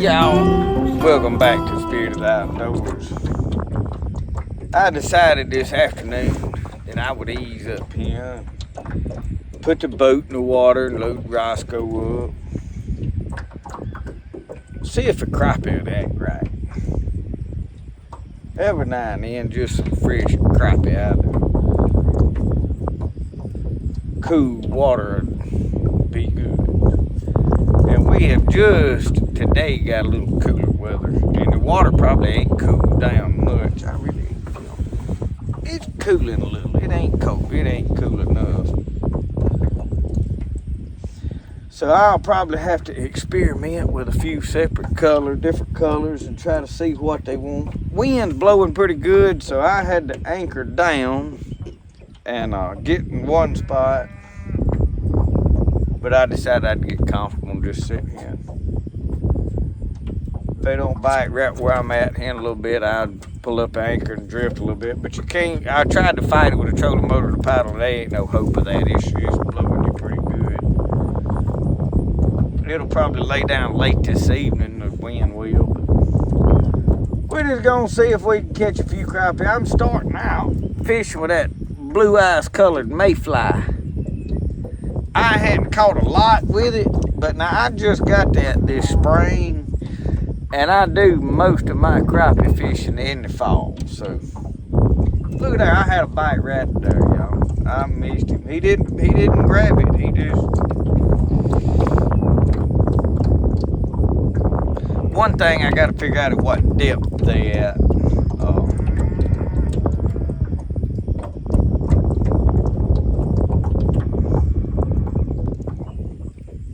Y'all, welcome back to Spirit of the Outdoors. I decided this afternoon that I would ease up here, put the boat in the water, load Roscoe up, see if a crappie would act right. Every now and then, just some fresh crappie out there. Cool water would be good. And we have just today got a little cooler weather, and the water probably ain't cooled down much. It's cooling a little. It ain't cold. It ain't cool enough. So I'll probably have to experiment with a few different colors, and try to see what they want. Wind's blowing pretty good, so I had to anchor down and get in one spot. But I decided I'd get comfortable just sitting here. If they don't bite right where I'm at in a little bit, I'd pull up anchor and drift a little bit. But you can't. I tried to fight it with a trolling motor to paddle. There ain't no hope of that. It's blowing you pretty good. It'll probably lay down late this evening. The wind will. But we're just gonna see if we can catch a few crappie. I'm starting out fishing with that blue ice colored mayfly. I hadn't caught a lot with it, but now I just got that this spring, and I do most of my crappie fishing in the fall. So look at there, I had a bite right there, y'all. I missed him. He didn't grab it. He just. One thing I got to figure out is what depth they at.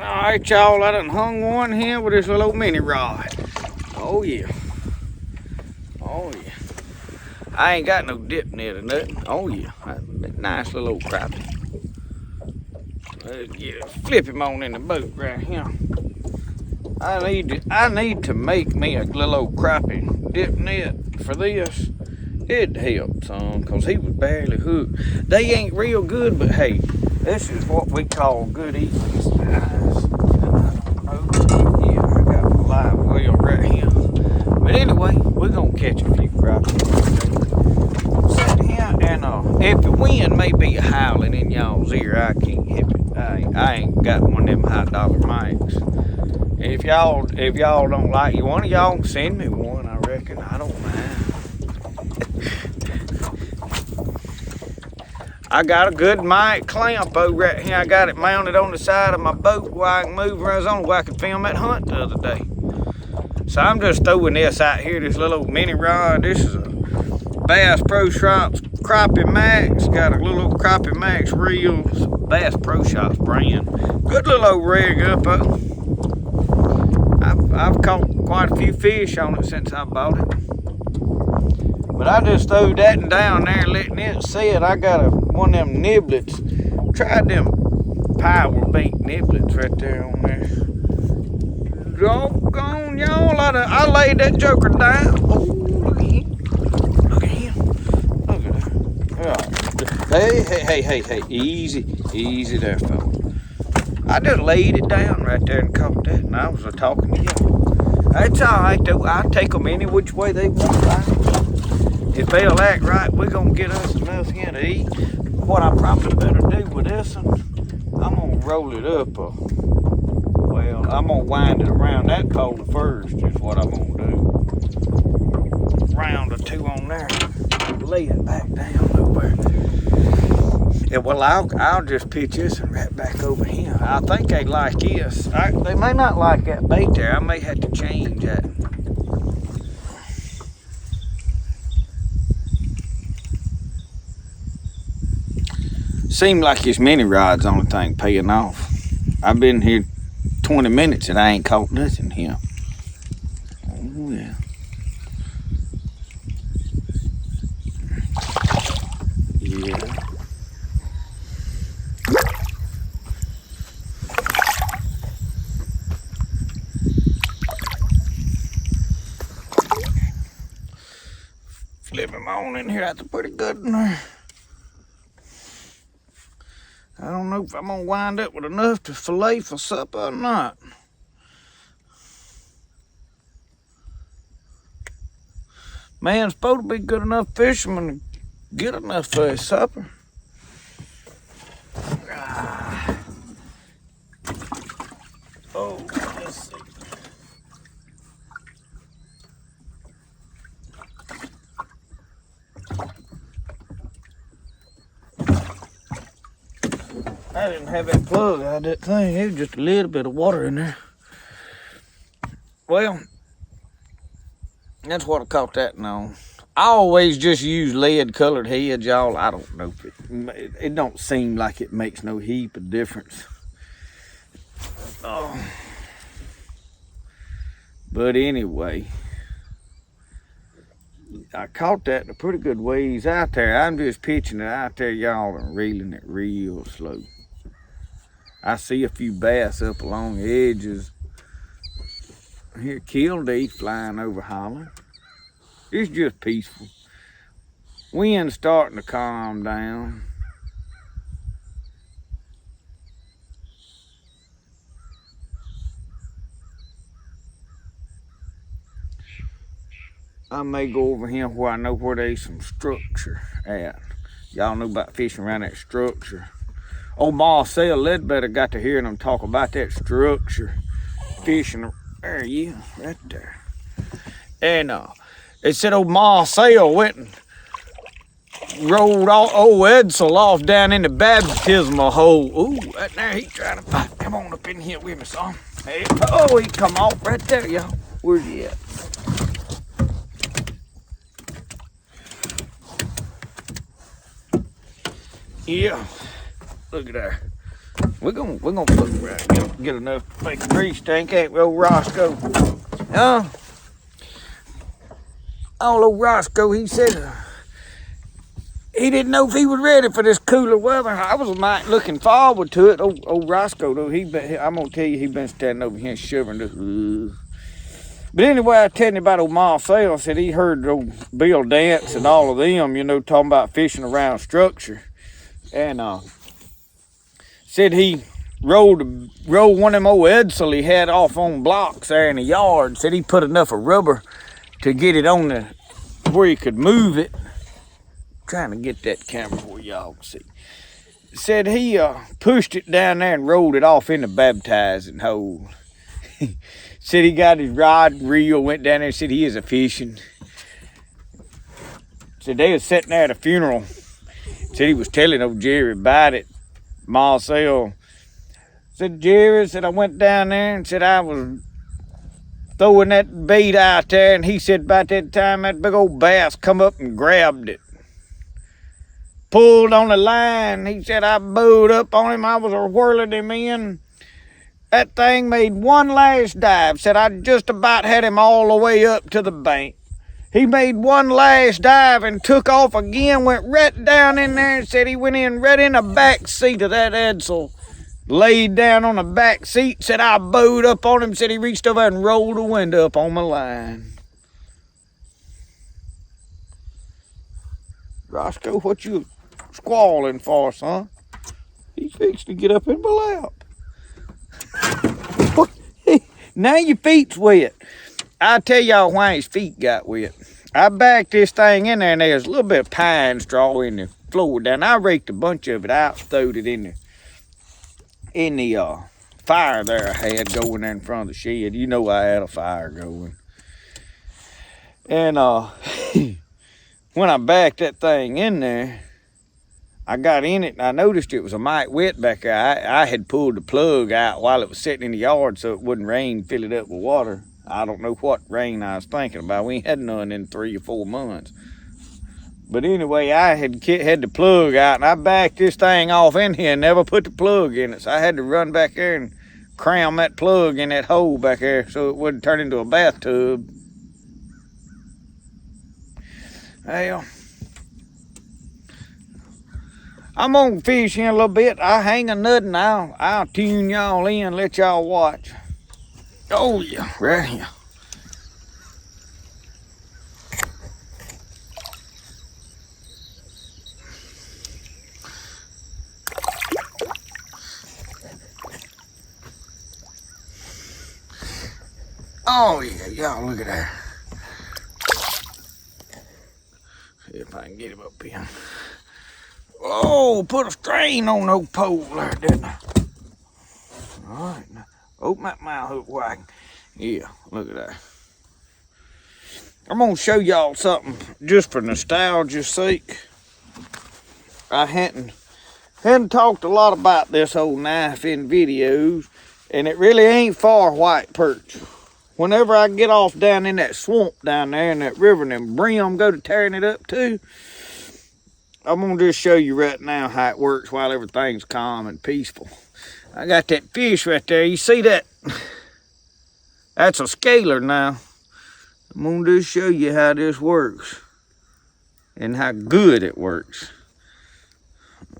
Alright, y'all, I done hung one here with this little mini rod. Oh yeah. Oh yeah. I ain't got no dip net or nothing. Oh yeah. Nice little old crappie. Flip him on in the boat right here. I need to make me a little old crappie dip net for this. It'd help some, cause he was barely hooked. They ain't real good, but hey, this is what we call good eating. Yeah, I got a live well right here. But anyway, we're gonna catch a few crappie. Sit here and if the wind may be howling in y'all's ear, I can't help it. I ain't got one of them high dollar mics. If y'all don't like one of y'all, send me one. I reckon. I don't mind. I got a good mic clamp over right here. I got it mounted on the side of my boat where I can move around on where I could film that hunt the other day. So I'm just throwing this out here, this little old mini rod. This is a Bass Pro Shops Crappie Max. Got a little old Crappie Max reels, Bass Pro Shops brand. Good little old rig up. I've caught quite a few fish on it since I bought it. But I just threw that down there letting it sit. I got one of them niblets. Tried them power bait niblets right there on there. Doggone y'all. I laid that joker down. Oh, look at him. Look at him. Look at that. Hey. Easy there, fella. I just laid it down right there and caught that. And I was talking to y'all. That's all right, though. I'll take them any which way they want, right? If they'll act right, we're going to get us enough here to eat. What I probably better do with this one, I'm going to roll it up. Well, I'm going to wind it around that pole first, is what I'm going to do. Round or two on there, lay it back down over. Yeah, well, I'll just pitch this and right back over here. I think they like this. They may not like that bait there. I may have to change that. Seemed like his mini rod's the only thing paying off. I've been here 20 minutes and I ain't caught nothing here. Oh yeah. Yeah. Flip him on in here. That's pretty good in there. I don't know if I'm gonna wind up with enough to fillet for supper or not. Man's supposed to be good enough fisherman to get enough for his supper. Oh, let's see. I didn't have that plug out of that thing. There was just a little bit of water in there. Well, that's what I caught that on. I always just use lead colored heads, y'all. I don't know if it don't seem like it makes no heap of difference. Oh. But anyway, I caught that in a pretty good ways out there. I'm just pitching it out there, y'all, and reeling it real slow. I see a few bass up along the edges. I hear killdeer flying over holler. It's just peaceful. Wind's starting to calm down. I may go over here where I know where there's some structure at. Y'all know about fishing around that structure. Old Marcel Ledbetter got to hearing them talk about that structure. Fishing, there, yeah, right there. And it said old Marcel went and rolled old Edsel off down in the baptismal hole. Ooh, right there, he trying to fight. Come on up in here with me, son. Hey, oh, he come off right there, y'all. Where's he at? Yeah, look at that. We're gonna look right, get enough to make a grease tank, ain't we, old Roscoe? Old Roscoe, he said he didn't know if he was ready for this cooler weather. I was looking forward to it. Old Roscoe, though, I'm gonna tell you, he been standing over here shivering. But anyway, I tell you about old Marcel. Said he heard old Bill Dance and all of them, you know, talking about fishing around structure. And said he rolled one of them old Edsel he had off on blocks there in the yard. Said he put enough of rubber to get it on the where he could move it. Trying to get that camera for y'all to see. Said he pushed it down there and rolled it off in the baptizing hole. Said he got his rod and reel, went down there and said he is a fishing. Said they was sitting there at a funeral. Said he was telling old Jerry about it. Marcel said, Jerry, said I went down there and said I was throwing that bait out there, and he said about that time that big old bass come up and grabbed it. Pulled on the line. He said I bowed up on him. I was whirling him in. That thing made one last dive. Said I just about had him all the way up to the bank. He made one last dive and took off again, went right down in there and said he went in right in the back seat of that Edsel. Laid down on the back seat, said I bowed up on him, said he reached over and rolled the window up on my line. Roscoe, what you squalling for, son? He fixed to get up in my lap. What? Now your feet's wet. I'll tell y'all why his feet got wet. I backed this thing in there and there's a little bit of pine straw in the floor down. I raked a bunch of it out, throwed it in the fire there I had going there in front of the shed. You know I had a fire going. And when I backed that thing in there, I got in it and I noticed it was a mite wet back there. I had pulled the plug out while it was sitting in the yard so it wouldn't rain, fill it up with water. I don't know what rain I was thinking about. We ain't had none in 3 or 4 months. But anyway, I had the plug out and I backed this thing off in here and never put the plug in it. So I had to run back there and cram that plug in that hole back there so it wouldn't turn into a bathtub. Well, I'm gonna fish here a little bit. I'll hang a nut and I'll tune y'all in, let y'all watch. Oh yeah, right here. Oh yeah, y'all look at that. if I can get him up here. Oh, put a strain on the pole there, didn't I? All right, now open that mouth hook wagon. Yeah, look at that. I'm gonna show y'all something just for nostalgia's sake. I hadn't talked a lot about this old knife in videos, and it really ain't for white perch. Whenever I get off down in that swamp down there in that river and them brim go to tearing it up too, I'm gonna just show you right now how it works while everything's calm and peaceful. I got that fish right there. You see that? That's a scaler now. I'm gonna just show you how this works and how good it works.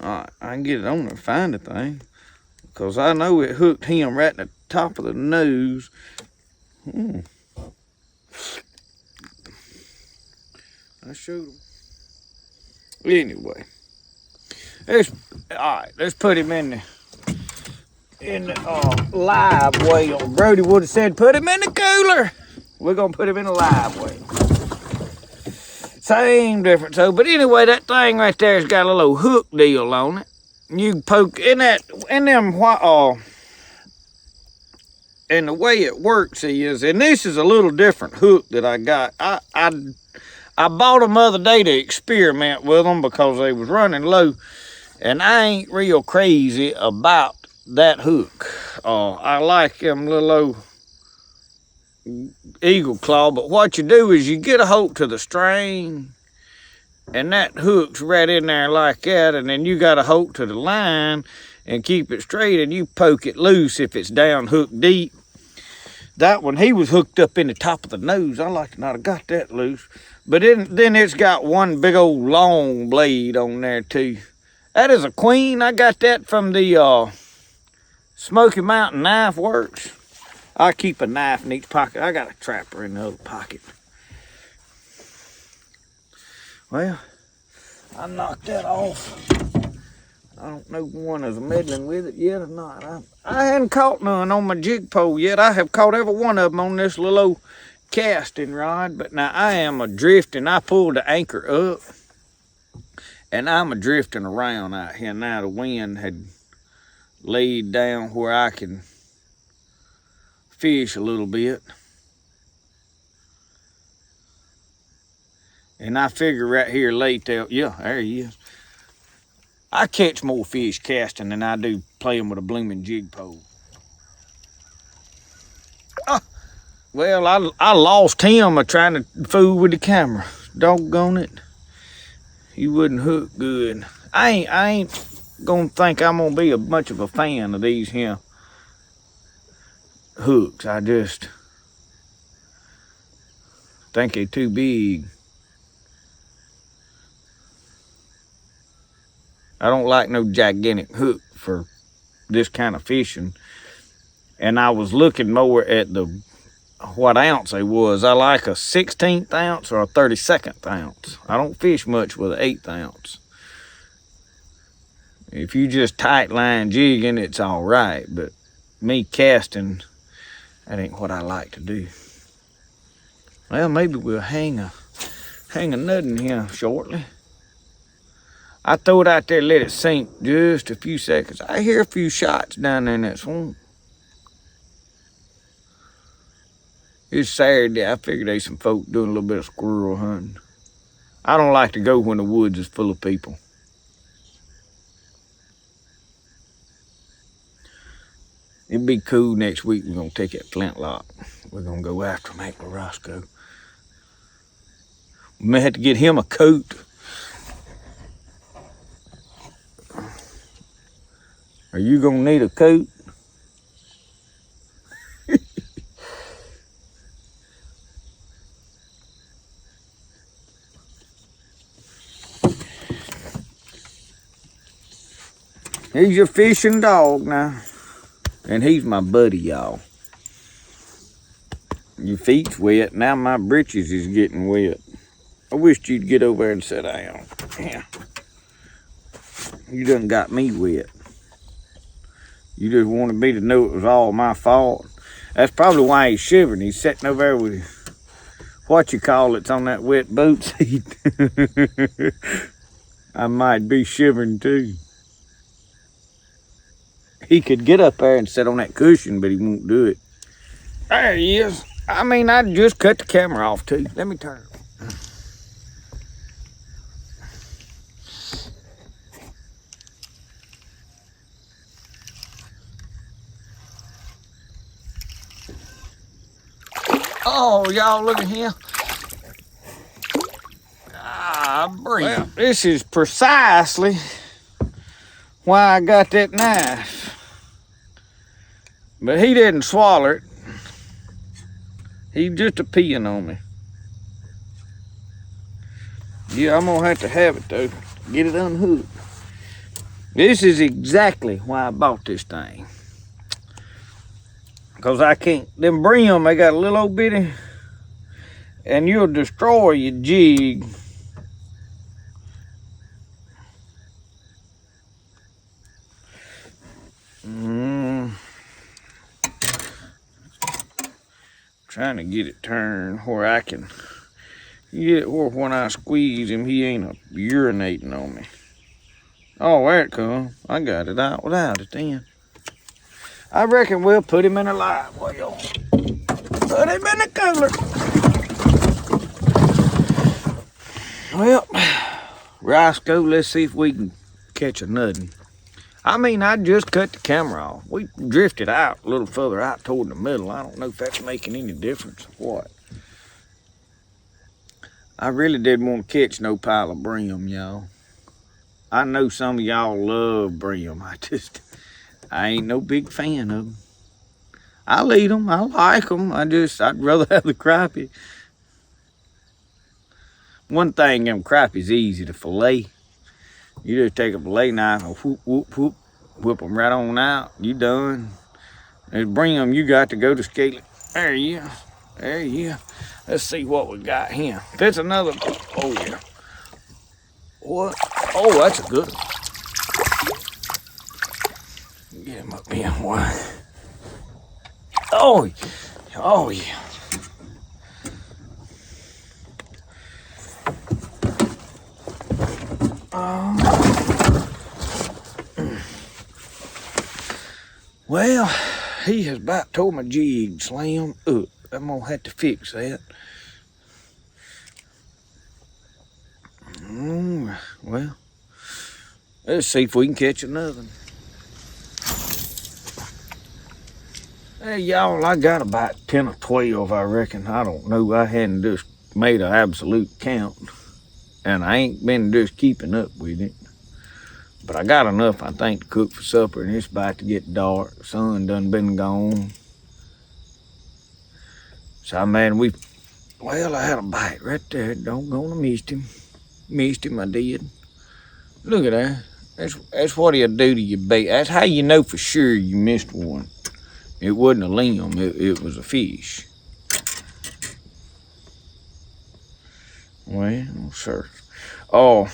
Alright, I can get it on there and find the thing, because I know it hooked him right in the top of the nose. I showed him. Anyway, let's put him in the live well. Brody would have said put him in the cooler. We're gonna put him in a live well. Same difference though. But anyway, that thing right there's got a little hook deal on it. You can poke in that, and the way it works is, and this is a little different hook that I got. I bought them the other day to experiment with them because they was running low, and I ain't real crazy about that hook. I like them little old eagle claw, but what you do is you get a hold to the string, and that hook's right in there like that, and then you got a hold to the line and keep it straight, and you poke it loose if it's down hook deep. That one, he was hooked up in the top of the nose. I like to not have got that loose, but then it's got one big old long blade on there too. That is a queen. I got that from the Smoky Mountain Knife Works. I keep a knife in each pocket. I got a trapper in the other pocket. Well, I knocked that off. I don't know if one is meddling with it yet or not. I hadn't caught none on my jig pole yet. I have caught every one of them on this little old casting rod. But now I am a-drifting. I pulled the anchor up, and I'm a-drifting around out here. Now the wind had laid down where I can fish a little bit, and I figure right here late there, yeah, there he is. I catch more fish casting than I do playing with a blooming jig pole. Well, I lost him trying to fool with the camera. Doggone it, he wouldn't hook good. I ain't gonna think I'm gonna be much of a fan of these here hooks. I just think they're too big. I don't like no gigantic hook for this kind of fishing. And I was looking more at what ounce they was. I like a 16th ounce or a 32nd ounce. I don't fish much with an 1/8 ounce. If you just tight line jigging, it's all right, but me casting, that ain't what I like to do. Well, maybe we'll hang a nut in here shortly. I throw it out there, let it sink just a few seconds. I hear a few shots down there in that swamp. It's Saturday. I figured there's some folk doing a little bit of squirrel hunting. I don't like to go when the woods is full of people. It'd be cool next week. We're going to take that flintlock. We're going to go after him at Roscoe. We may have to get him a coat. Are you going to need a coat? He's your fishing dog now. And he's my buddy, y'all. Your feet's wet. Now my britches is getting wet. I wished you'd get over there and sit down. Yeah. You done got me wet. You just wanted me to know it was all my fault. That's probably why he's shivering. He's sitting over there with what you call it's on that wet boat seat. I might be shivering too. He could get up there and sit on that cushion, but he won't do it. There he is. I mean, I just cut the camera off too. Let me turn it. Oh, y'all look at him. Ah, brim. Well, this is precisely why I got that knife. But he didn't swallow it. He's just a peeing on me. Yeah, I'm gonna have it though. Get it unhooked. This is exactly why I bought this thing. Because I can't, them brim, they got a little old bitty, and you'll destroy your jig. Trying to get it turned where I can get it where when I squeeze him, he ain't urinating on me. Oh, there it comes. I got it out without it then. I reckon we'll put him in a live well. Put him in the cooler. Well, Roscoe, let's see if we can catch a nuddin. I mean, I just cut the camera off. We drifted out a little further out toward the middle. I don't know if that's making any difference or what. I really didn't want to catch no pile of brim, y'all. I know some of y'all love brim. I ain't no big fan of them. I'll eat them. I like them. I'd rather have the crappie. One thing, them crappie's easy to fillet. You just take a fillet knife and whoop, whoop, whoop, whip them right on out. You done. There's brim, you got to go to scale it. There you go. There you go. Let's see what we got here. That's another, oh yeah. What? Oh, that's a good one. Get him up here, boy. Oh, oh yeah. Well, he has about tore my jig slam up. I'm gonna have to fix that. Well, let's see if we can catch another one. Hey, y'all, I got about 10 or 12, I reckon. I don't know. I hadn't just made an absolute count. And I ain't been just keeping up with it. But I got enough, I think, to cook for supper. And it's about to get dark. The sun done been gone. So, man, well, I had a bite right there. Don't gonna missed him. Missed him, I did. Look at that. That's what he'll do to your bait. That's how you know for sure you missed one. It wasn't a limb, it was a fish. Well, sir. Oh,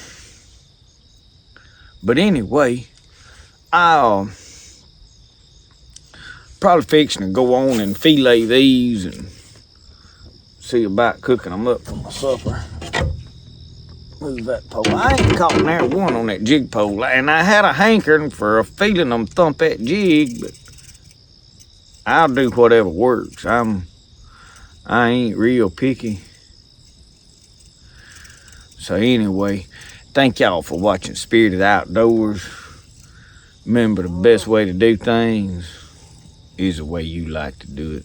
but anyway, I'll probably fixing to go on and fillet these and see about cooking them up for my supper. Move that pole. I ain't caught near one on that jig pole, and I had a hankering for a feeling them thump that jig, but I'll do whatever works. I ain't real picky. So anyway, thank y'all for watching Spirited Outdoors. Remember, the best way to do things is the way you like to do it.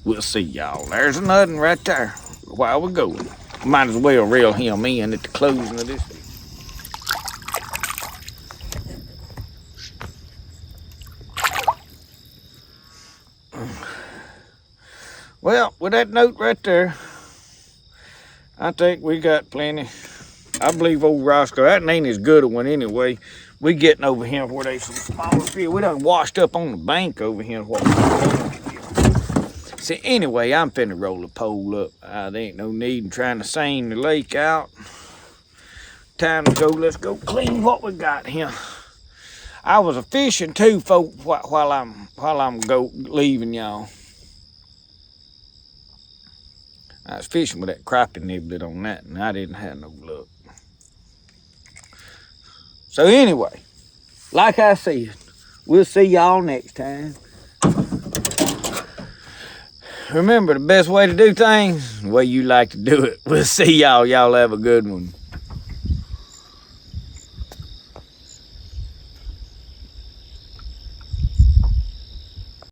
We'll see y'all. There's another one right there while we're going. Might as well reel him in at the closing of this. Well, with that note right there, I think we got plenty. I believe old Roscoe, that ain't as good a one anyway. We getting over here where there's some smaller fish. We done washed up on the bank over here. See, anyway, I'm finna roll the pole up. There ain't no need in trying to seine the lake out. Time to go. Let's go clean what we got here. I was a fishing too, folks, while I'm leaving y'all. I was fishing with that crappie nibbler on that, and I didn't have no luck. So anyway, like I said, we'll see y'all next time. Remember, the best way to do things, the way you like to do it. We'll see y'all. Y'all have a good one.